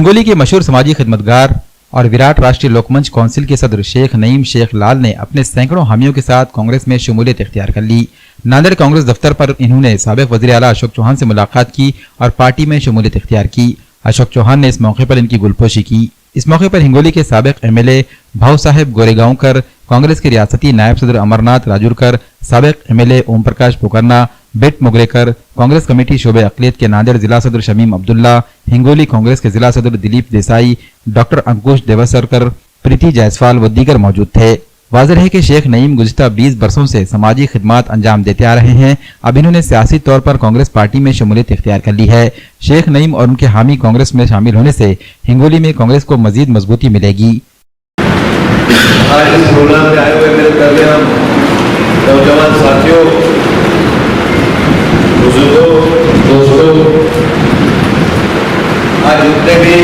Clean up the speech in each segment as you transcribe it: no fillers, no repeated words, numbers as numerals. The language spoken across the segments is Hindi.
हिंगोली के मशहूर समाजी खिदमतगार और विराट राष्ट्रीय लोकमंच काउंसिल के सदर शेख नईम शेख लाल ने अपने सैकड़ों हामियों के साथ कांग्रेस में शमूलियत इख्तियार कर ली। नांदेड़ कांग्रेस दफ्तर पर इन्होंने साबिक वज़ीर आला अशोक चौहान से मुलाकात की और पार्टी में शमूलियत इख्तियार की। अशोक चौहान ने इस मौके पर इनकी गुलपोशी की। इस मौके पर हिंगोली के साबिक एमएलए भाऊ साहेब गोरेगांवकर, कांग्रेस के रियासती नायब सदर अमरनाथ राजूरकर, साबिक एमएलए ओम प्रकाश पोकरना, बेट मुगरेकर, कांग्रेस कमेटी शोबे अकलियत के नांदेड़ जिला सदर शमीम अब्दुल्ला, हिंगोली कांग्रेस के जिला सदर दिलीप देसाई, डॉक्टर अंकुश देवसरकर, प्रीति जायसवाल व दीगर मौजूद थे। वाज़ेह है कि शेख नईम गुज़िश्ता 20 बरसों से समाजी खिदमात अंजाम देते आ रहे हैं। अब इन्होंने सियासी तौर पर कांग्रेस पार्टी में शमूलियत इख्तियार कर ली है। शेख नईम और उनके हामी कांग्रेस में शामिल होने से हिंगोली में कांग्रेस को मजीद मजबूती मिलेगी। आज इस प्रोग्राम में आए हुए मेरे तमाम नौजवान साथियों, बुजुर्गों, दोस्तों, आज जितने भी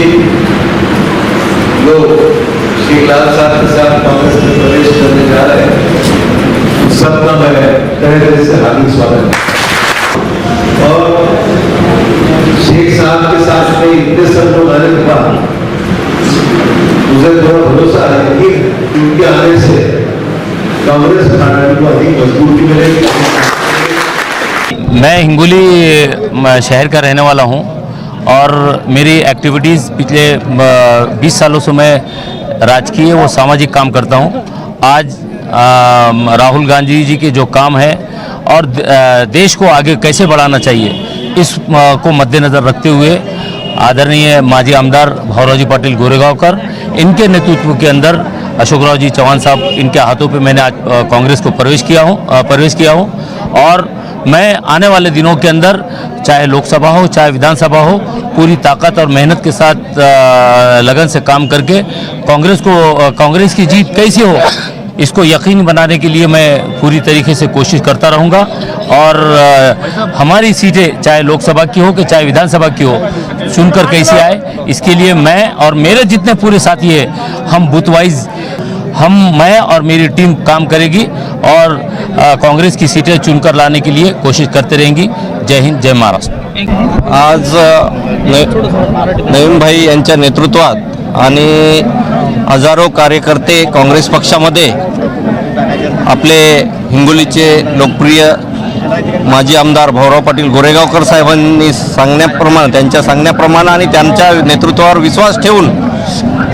लोग श्री लाल साहब के साथ कांग्रेस में प्रवेश करने जा रहे हैं, सबका मैं तहे दिल से हार्दिक स्वागत। और शेख साहब के साथ में इतने सब लोग आने के बाद मुझे थोड़ा भरोसा है कि उनके आने से कांग्रेस पार्टी को अधिक मजबूती मिलेगी। मैं हिंगोली शहर का रहने वाला हूं और मेरी एक्टिविटीज़ पिछले 20 सालों से मैं राजकीय व सामाजिक काम करता हूं। आज राहुल गांधी जी के जो काम है और देश को आगे कैसे बढ़ाना चाहिए, इस को मद्देनज़र रखते हुए आदरणीय माजी आमदार भाऊराव जी पाटिल गोरेगांवकर, इनके नेतृत्व के अंदर अशोकराव जी चौहान साहब, इनके हाथों पे मैंने आज कांग्रेस को प्रवेश किया हूँ और मैं आने वाले दिनों के अंदर चाहे लोकसभा हो चाहे विधानसभा हो, पूरी ताकत और मेहनत के साथ लगन से काम करके कांग्रेस की जीत कैसी हो इसको यकीन बनाने के लिए मैं पूरी तरीके से कोशिश करता रहूँगा। और हमारी सीटें चाहे लोकसभा की हो कि चाहे विधानसभा की हो, चुनकर कैसे आए इसके लिए मैं और मेरे जितने पूरे साथी हैं, हम बूथ वाइज मैं और मेरी टीम काम करेगी और कांग्रेस की सीटें चुनकर लाने के लिए कोशिश करते रहेंगी। जय हिंद, जय महाराष्ट्र। आज नईम भाई यांच्या नेतृत्वात आणि हजारो कार्यकर्ते काँग्रेस पक्षामध्ये, आपले हिंगोलीचे लोकप्रिय माजी आमदार भाऊराव पाटील गोरेगांवकर साहेबांनी सांगण्याप्रमाणे, त्यांच्या सांगण्याप्रमाणे आणि त्यांच्या नेतृत्वावर विश्वास ठेवून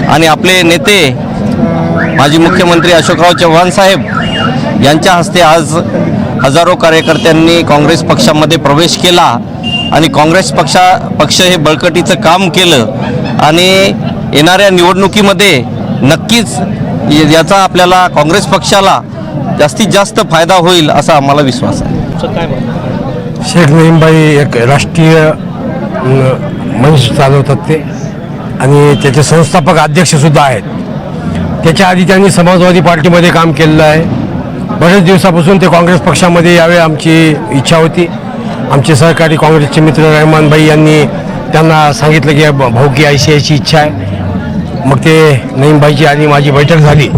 आणि आपले नेते माजी मुख्यमंत्री अशोकराव चव्हाण साहेब यांच्या हस्ते आज हजारो कार्यकर्त्यांनी काँग्रेस पक्षामध्ये प्रवेश केला आणि काँग्रेस पक्ष हे बळकटीचं काम केलं आणि येणाऱ्या निवडणुकीमध्ये नक्कीच याचा आपल्याला काँग्रेस पक्षाला जास्तीत जास्त फायदा होईल असा आम्हाला विश्वास आहे। शेख नईम भाई एक राष्ट्रीय मंच चालवतात ते आणि त्याचे संस्थापक अध्यक्षसुद्धा आहेत। त्याच्या आधी त्यांनी समाजवादी पार्टीमध्ये काम केलेलं आहे। बरेच दिवसापासून ते काँग्रेस पक्षामध्ये यावे आमची इच्छा होती। आमचे सहकारी काँग्रेसचे मित्र रहमान भाई यांनी त्यांना सांगितलं की भाऊ की ऐशी इच्छा आहे। मग ते नईम भाईची आणि माझी बैठक झाली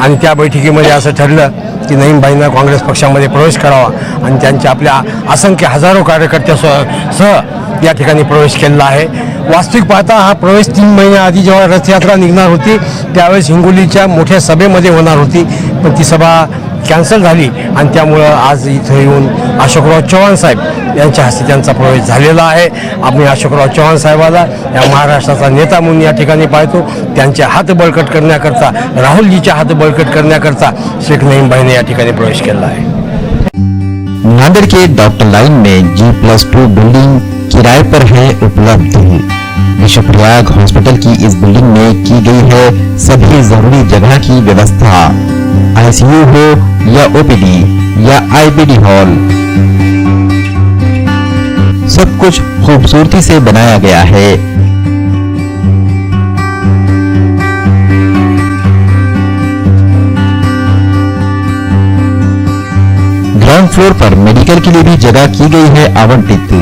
आणि त्या बैठकीमध्ये असं ठरलं की नईम भाईंना काँग्रेस पक्षामध्ये प्रवेश करावा आणि त्यांच्या आपल्या असंख्य हजारो कार्यकर्त्यासह या ठिकाणी प्रवेश केलेला आहे। वास्तविक पाहता हा प्रवेश 3 महिन्याआधी जेव्हा रथयात्रा निघणार होती त्यावेळेस हिंगोलीच्या मोठ्या सभेमध्ये होणार होती, पण ती सभा कॅन्सल झाली आणि त्यामुळं आज इथं येऊन अशोकराव चव्हाण साहेब यांच्या हस्ते त्यांचा प्रवेश झालेला आहे। आम्ही अशोकराव चव्हाण साहेबाला या महाराष्ट्राचा नेता म्हणून या ठिकाणी पाहतो। त्यांचे हात बळकट करण्याकरता, राहुलजीचे हात बळकट करण्याकरता शेख नईम भाईने या ठिकाणी प्रवेश केला आहे। नांदेड़ के डॉक्टर लाइन में G+2 बिल्डिंग किराए पर है उपलब्ध। विश्वप्रयाग हॉस्पिटल की इस बिल्डिंग में की गई है सभी जरूरी जगह की व्यवस्था, आईसीयू हो या ओपीडी या आईबीडी हॉल, सब कुछ खूबसूरती से बनाया गया है। ग्राउंड फ्लोर पर मेडिकल के लिए भी जगह की गई है आवंटित।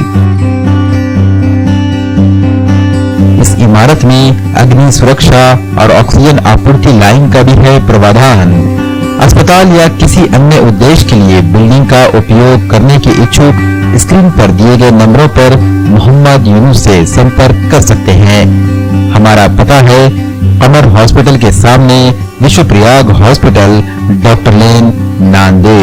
इस इमारत में अग्नि सुरक्षा और ऑक्सीजन आपूर्ति लाइन का भी है प्रावधान। अस्पताल या किसी अन्य उद्देश्य के लिए बिल्डिंग का उपयोग करने के इच्छुक स्क्रीन पर दिए गए नंबरों पर मोहम्मद यूनुस से संपर्क कर सकते हैं। हमारा पता है अमर हॉस्पिटल के सामने, विश्व प्रयाग हॉस्पिटल, डॉक्टर लेन, नांदेड़।